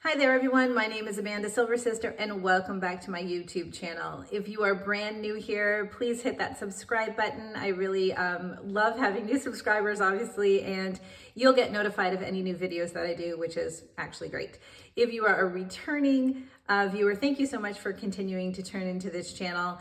Hi there everyone, my name is Amanda Silver Sister and welcome back to my YouTube channel. If you are brand new here, please hit that subscribe button. I really love having new subscribers obviously, and you'll get notified of any new videos that I do, which is actually great. If you are a returning viewer, thank you so much for continuing to turn into this channel.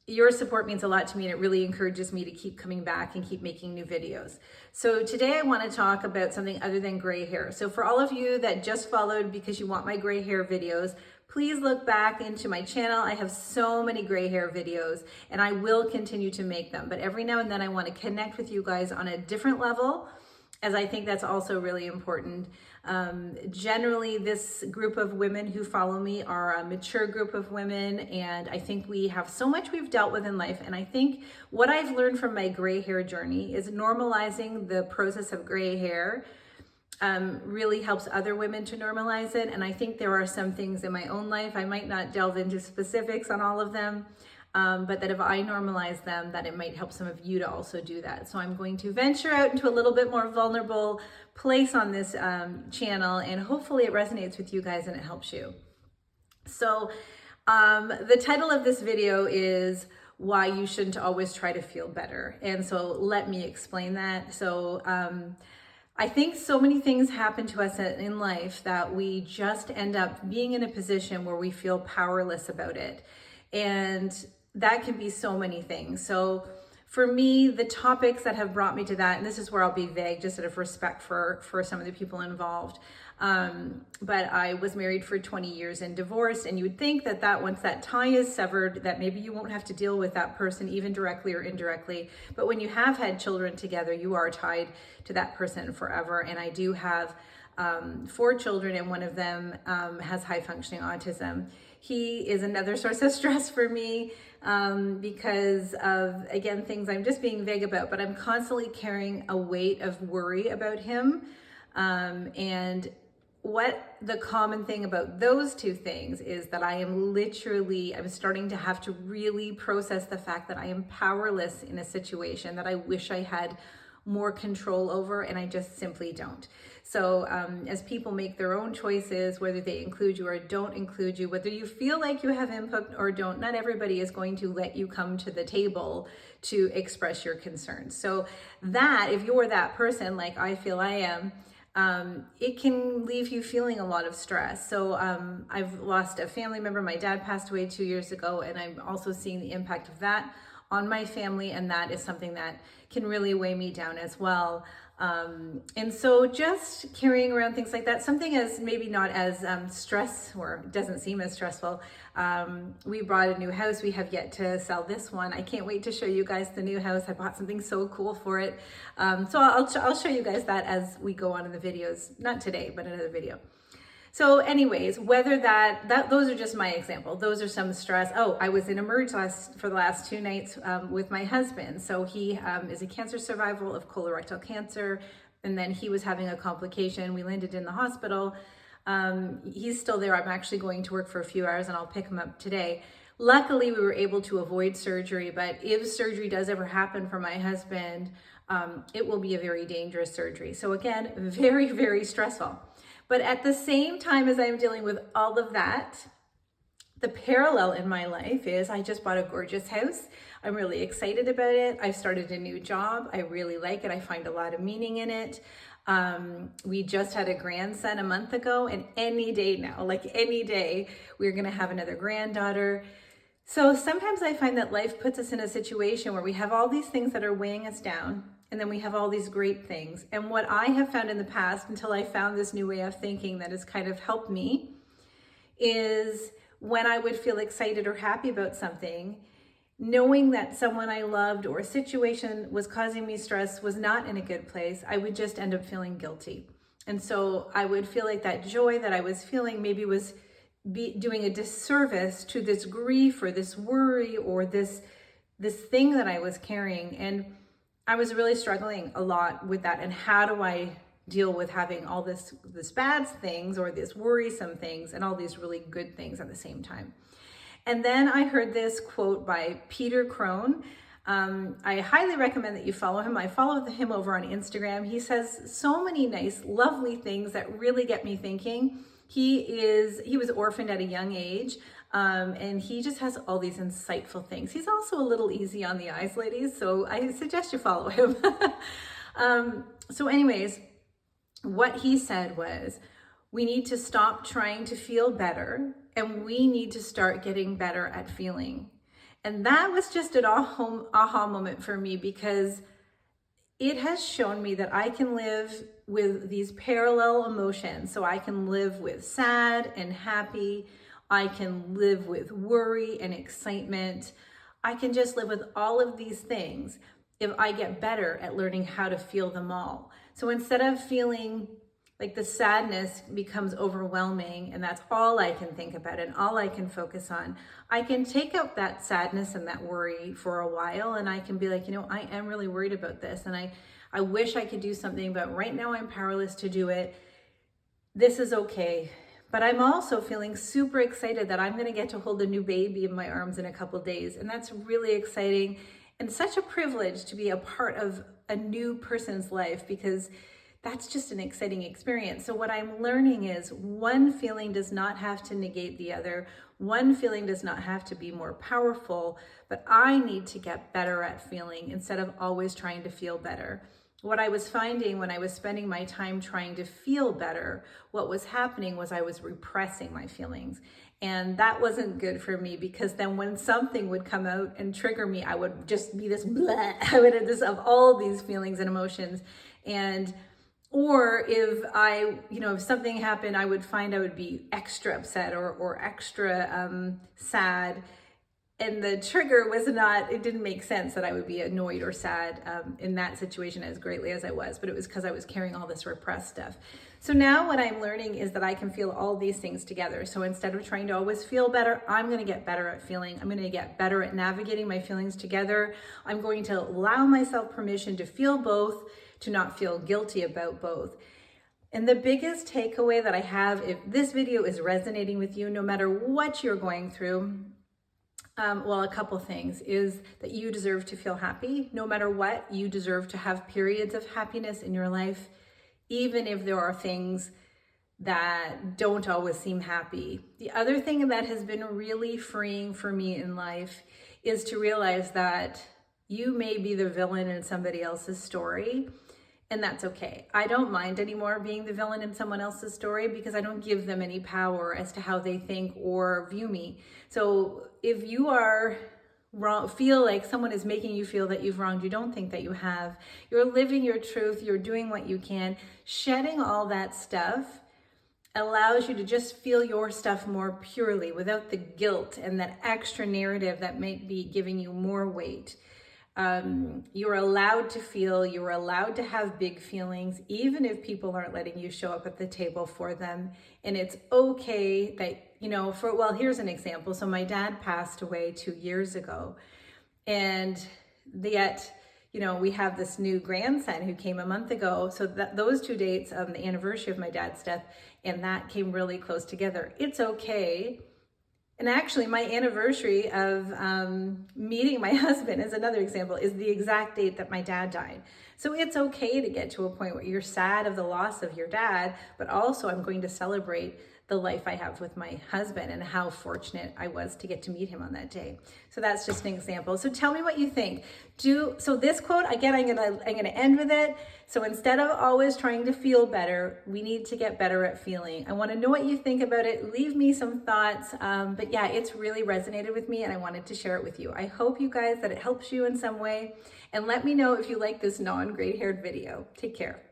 Your support means a lot to me and it really encourages me to keep coming back and keep making new videos. So today I want to talk about something other than gray hair. So for all of you that just followed because you want my gray hair videos, please look back into my channel. I have so many gray hair videos and I will continue to make them. But every now and then I want to connect with you guys on a different level, as I think that's also really important. Generally, this group of women who follow me are a mature group of women, and I think we have so much we've dealt with in life. And I think what I've learned from my gray hair journey is normalizing the process of gray hair really helps other women to normalize it. And I think there are some things in my own life, I might not delve into specifics on all of them, but that if I normalize them, that it might help some of you to also do that. So I'm going to venture out into a little bit more vulnerable place on this channel, and hopefully it resonates with you guys and it helps you. So the title of this video is why you shouldn't always try to feel better. And so let me explain that. So I think so many things happen to us in life that we just end up being in a position where we feel powerless about it. And that can be so many things. So for me, the topics that have brought me to that, and this is where I'll be vague just out of respect for some of the people involved. But I was married for 20 years and divorced, and you would think that once that tie is severed, that maybe you won't have to deal with that person even directly or indirectly. But when you have had children together, you are tied to that person forever. And I do have 4 children, and one of them has high functioning autism. He is another source of stress for me because of, again, things I'm just being vague about, but I'm constantly carrying a weight of worry about him. And what the common thing about those two things is that I'm starting to have to really process the fact that I am powerless in a situation that I wish I had more control over, and I just simply don't. So as people make their own choices, whether they include you or don't include you, whether you feel like you have input or don't, not everybody is going to let you come to the table to express your concerns. So that, if you're that person like I feel I am, it can leave you feeling a lot of stress. So I've lost a family member. My dad passed away 2 years ago, and I'm also seeing the impact of that on my family, and that is something that can really weigh me down as well. And so just carrying around things like that, something as maybe not as stress, or doesn't seem as stressful. We bought a new house. We have yet to sell this one. I can't wait to show you guys the new house. I bought something so cool for it. So I'll show you guys that as we go on in the videos, not today, but another video. So anyways, whether those are just my example. Those are some stress. Oh, I was in Emerge for the last 2 nights with my husband. So he is a cancer survivor of colorectal cancer. And then he was having a complication. We landed in the hospital. He's still there. I'm actually going to work for a few hours and I'll pick him up today. Luckily, we were able to avoid surgery, but if surgery does ever happen for my husband, it will be a very dangerous surgery. So again, very, very stressful. But at the same time as I'm dealing with all of that, the parallel in my life is I just bought a gorgeous house. I'm really excited about it. I've started a new job. I really like it. I find a lot of meaning in it. We just had a grandson a month ago, and any day now, like any day, we're going to have another granddaughter. So sometimes I find that life puts us in a situation where we have all these things that are weighing us down, and then we have all these great things. And what I have found in the past, until I found this new way of thinking that has kind of helped me, is when I would feel excited or happy about something, knowing that someone I loved or a situation was causing me stress was not in a good place, I would just end up feeling guilty. And so I would feel like that joy that I was feeling maybe was doing a disservice to this grief or this worry or this thing that I was carrying. And I was really struggling a lot with that. And how do I deal with having all this bad things or this worrisome things and all these really good things at the same time? And then I heard this quote by Peter Crone. I highly recommend that you follow him. I follow him over on Instagram. He says so many nice, lovely things that really get me thinking. He was orphaned at a young age, and he just has all these insightful things. He's also a little easy on the eyes, ladies, so I suggest you follow him. So anyways, what he said was, we need to stop trying to feel better, and we need to start getting better at feeling. And that was just an aha moment for me, because it has shown me that I can live with these parallel emotions. So I can live with sad and happy. I can live with worry and excitement. I can just live with all of these things if I get better at learning how to feel them all. So instead of feeling like the sadness becomes overwhelming and that's all I can think about and all I can focus on, I can take out that sadness and that worry for a while, and I can be like, I am really worried about this, and I wish I could do something, but right now I'm powerless to do it. This is okay. But I'm also feeling super excited that I'm going to get to hold a new baby in my arms in a couple days, and that's really exciting and such a privilege to be a part of a new person's life, because that's just an exciting experience. So what I'm learning is one feeling does not have to negate the other. One feeling does not have to be more powerful, but I need to get better at feeling instead of always trying to feel better. What I was finding when I was spending my time trying to feel better, what was happening was I was repressing my feelings. And that wasn't good for me, because then when something would come out and trigger me, I would just be this blah. I would have of all these feelings and emotions. Or if if something happened, I would find I would be extra upset or extra sad. And the trigger was it didn't make sense that I would be annoyed or sad in that situation as greatly as I was, but it was because I was carrying all this repressed stuff. So now what I'm learning is that I can feel all these things together. So instead of trying to always feel better, I'm going to get better at feeling. I'm going to get better at navigating my feelings together. I'm going to allow myself permission to feel both, to not feel guilty about both. And the biggest takeaway that I have, if this video is resonating with you, no matter what you're going through, a couple things, is that you deserve to feel happy. No matter what, you deserve to have periods of happiness in your life, even if there are things that don't always seem happy. The other thing that has been really freeing for me in life is to realize that you may be the villain in somebody else's story, and that's okay. I don't mind anymore being the villain in someone else's story, because I don't give them any power as to how they think or view me. So if you are wrong, feel like someone is making you feel that you've wronged, you don't think that you have. You're living your truth, you're doing what you can. Shedding all that stuff allows you to just feel your stuff more purely, without the guilt and that extra narrative that might be giving you more weight. You're allowed to feel, you're allowed to have big feelings, even if people aren't letting you show up at the table for them. And it's okay that, here's an example. So my dad passed away 2 years ago, and yet, we have this new grandson who came a month ago. So that those 2 dates, the anniversary of my dad's death, and that came really close together. It's okay. And actually, my anniversary of meeting my husband, is another example, is the exact date that my dad died. So it's okay to get to a point where you're sad of the loss of your dad, but also I'm going to celebrate the life I have with my husband and how fortunate I was to get to meet him on that day. So that's just an example. So tell me what you think. So this quote, again, I'm gonna end with it. So instead of always trying to feel better, we need to get better at feeling. I want to know what you think about it. Leave me some thoughts. But yeah, it's really resonated with me, and I wanted to share it with you. I hope, you guys, that it helps you in some way. And let me know if you like this non-gray haired video. Take care.